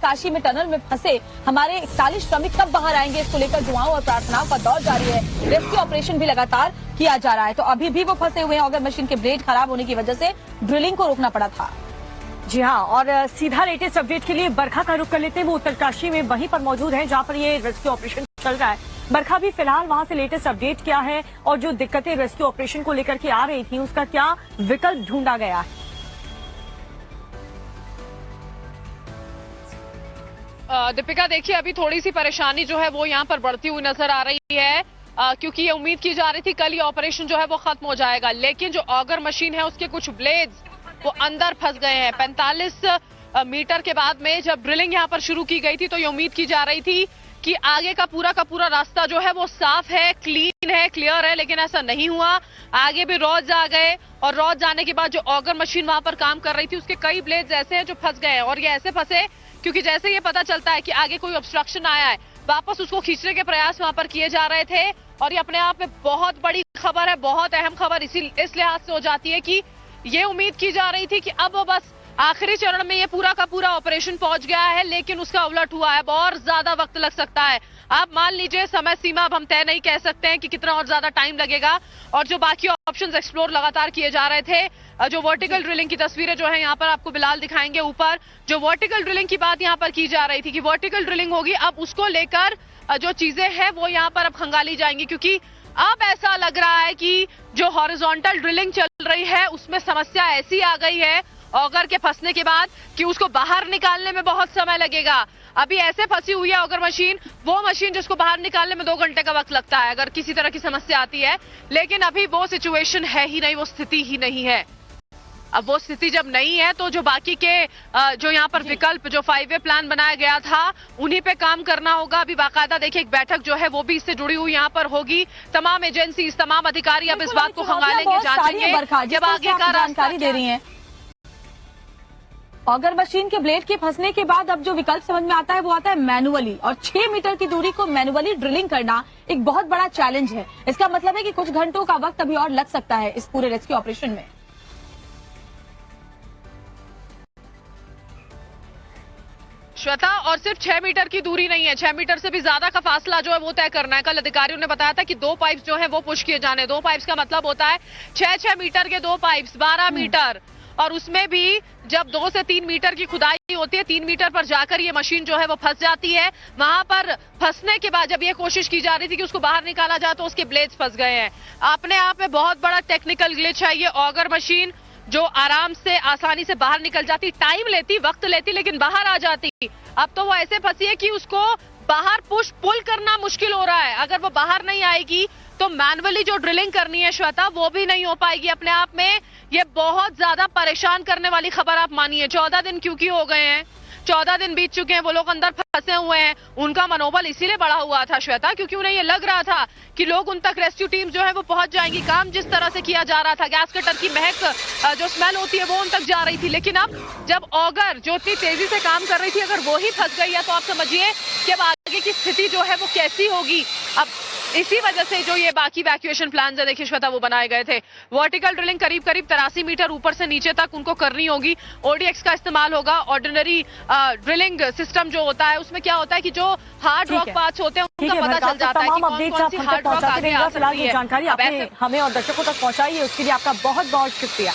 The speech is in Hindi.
उत्तरकाशी में टनल में फंसे हमारे 41 श्रमिक कब बाहर आएंगे, इसको लेकर दुआओं और प्रार्थनाओं का दौर जारी है। रेस्क्यू ऑपरेशन भी लगातार किया जा रहा है। तो अभी भी वो फंसे हुए हैं। ऑगर मशीन के ब्लेड खराब होने की वजह से ड्रिलिंग को रोकना पड़ा था। जी हाँ, और सीधा लेटेस्ट अपडेट के लिए बरखा का रुख कर लेते हैं। वो उत्तरकाशी में वहीं पर मौजूद है जहां पर ये रेस्क्यू ऑपरेशन चल रहा है। बरखा भी फिलहाल वहां से लेटेस्ट अपडेट क्या है और जो दिक्कतें रेस्क्यू ऑपरेशन को लेकर के आ रही थी उसका क्या विकल्प ढूंढा गया है? दीपिका, देखिए अभी थोड़ी सी परेशानी जो है वो यहाँ पर बढ़ती हुई नजर आ रही है, क्योंकि ये उम्मीद की जा रही थी कल ये ऑपरेशन जो है वो खत्म हो जाएगा, लेकिन जो ऑगर मशीन है उसके कुछ ब्लेड्स वो अंदर फंस गए हैं। 45 मीटर के बाद में जब ड्रिलिंग यहाँ पर शुरू की गई थी तो ये उम्मीद की जा रही थी कि आगे का पूरा रास्ता जो है वो साफ है, क्लीन है, क्लियर है, लेकिन ऐसा नहीं हुआ। आगे भी रॉड्स आ गए और रॉड्स आने के बाद जो ऑगर मशीन वहां पर काम कर रही थी उसके कई ब्लेड्स ऐसे हैं जो फंस गए हैं। और ये ऐसे फंसे क्योंकि जैसे ये पता चलता है कि आगे कोई ऑब्स्ट्रक्शन आया है, वापस उसको खींचने के प्रयास वहां पर किए जा रहे थे। और ये अपने आप में बहुत बड़ी खबर है, बहुत अहम खबर इस लिहाज से हो जाती है कि ये उम्मीद की जा रही थी कि अब बस आखिरी चरण में ये पूरा का पूरा ऑपरेशन पहुंच गया है, लेकिन उसका उलट हुआ है। और ज्यादा वक्त लग सकता है। आप मान लीजिए समय सीमा अब हम तय नहीं कह सकते हैं कि कितना और ज्यादा टाइम लगेगा। और जो बाकी ऑप्शंस एक्सप्लोर लगातार किए जा रहे थे, जो वर्टिकल ड्रिलिंग की तस्वीरें जो है यहाँ पर आपको बिलाल दिखाएंगे ऊपर, जो वर्टिकल ड्रिलिंग की बात यहाँ पर की जा रही थी कि वर्टिकल ड्रिलिंग होगी, अब उसको लेकर जो चीजें हैं वो यहाँ पर अब खंगाली जाएंगी, क्योंकि अब ऐसा लग रहा है कि जो हॉरिजॉन्टल ड्रिलिंग चल रही है उसमें समस्या ऐसी आ गई है ऑगर के फंसने के बाद कि उसको बाहर निकालने में बहुत समय लगेगा। अभी ऐसे फंसी हुई है ऑगर मशीन, वो मशीन जिसको बाहर निकालने में 2 घंटे का वक्त लगता है अगर किसी तरह की समस्या आती है, लेकिन अभी वो सिचुएशन है ही नहीं, वो स्थिति ही नहीं है। अब वो स्थिति जब नहीं है तो जो बाकी के जो यहाँ पर विकल्प, जो 5-वे प्लान बनाया गया था, उन्हीं पे काम करना होगा। अभी बाकायदा देखिए एक बैठक जो है वो भी इससे जुड़ी हुई यहाँ पर होगी। तमाम एजेंसी, तमाम अधिकारी अब इस बात को खंगालेंगे, जांचेंगे जब आगे का जानकारी दे रही है। ऑगर मशीन के ब्लेड के फंसने के बाद अब जो विकल्प समझ में आता है वो आता है मैनुअली, और 6 मीटर की दूरी को मैनुअली ड्रिलिंग करना एक बहुत बड़ा चैलेंज है। इसका मतलब है कि कुछ घंटों का वक्त अभी और लग सकता है इस पूरे रेस्क्यू ऑपरेशन में। श्वेता, और सिर्फ 6 मीटर की दूरी नहीं है, 6 मीटर से भी ज्यादा का फासला जो है वो तय करना है। कल अधिकारियों ने बताया था कि 2 पाइप्स जो है वो पुश किए जाने। 2 पाइप्स का मतलब होता है 6-6 मीटर के 2 पाइप्स, 12 मीटर। और उसमें भी जब 2 से 3 मीटर की खुदाई होती है, 3 मीटर पर जाकर ये मशीन जो है वो फंस जाती है। वहां पर फंसने के बाद जब ये कोशिश की जा रही थी कि उसको बाहर निकाला जाए तो उसके ब्लेड्स फंस गए हैं। अपने आप में बहुत बड़ा टेक्निकल ग्लिच है ये ऑगर मशीन, जो आराम से आसानी से बाहर निकल जाती, टाइम लेती, वक्त लेती, लेकिन बाहर आ जाती। अब तो वो ऐसे फंसी है कि उसको बाहर पुश पुल करना मुश्किल हो रहा है। अगर वो बाहर नहीं आएगी तो मैनुअली जो ड्रिलिंग करनी है श्वेता, वो भी नहीं हो पाएगी। अपने आप में ये बहुत ज्यादा परेशान करने वाली खबर आप मानिए। 14 दिन क्योंकि हो गए हैं, 14 दिन बीत चुके हैं, वो लोग अंदर फंसे हुए हैं। उनका मनोबल इसीलिए बढ़ा हुआ था श्वेता, क्योंकि उन्हें ये लग रहा था कि लोग उन तक, रेस्क्यू टीम जो है वो पहुंच जाएंगी। काम जिस तरह से किया जा रहा था, गैस कटर की महक जो स्मेल होती है वो उन तक जा रही थी, लेकिन अब जब ऑगर जो इतनी तेजी से काम कर रही थी अगर वो ही फंस गई है तो आप समझिए कि अब आगे की स्थिति जो है वो कैसी होगी। अब इसी वजह से जो ये बाकी वैक्यूएशन प्लान है, देखिए श्वेता, वो बनाए गए थे। वर्टिकल ड्रिलिंग करीब 83 मीटर ऊपर से नीचे तक उनको करनी होगी। ओडीएक्स का इस्तेमाल होगा। ऑर्डिनरी ड्रिलिंग सिस्टम जो होता है उसमें क्या होता है कि जो हार्ड रॉक पार्ट्स होते हैं उनका पता चल जाता है कि कौन सी हार्ड रॉक आगे आ सकती है। जानकारी आपने हमें और दर्शकों तक पहुंचाई है, उसके लिए आपका बहुत बहुत शुक्रिया।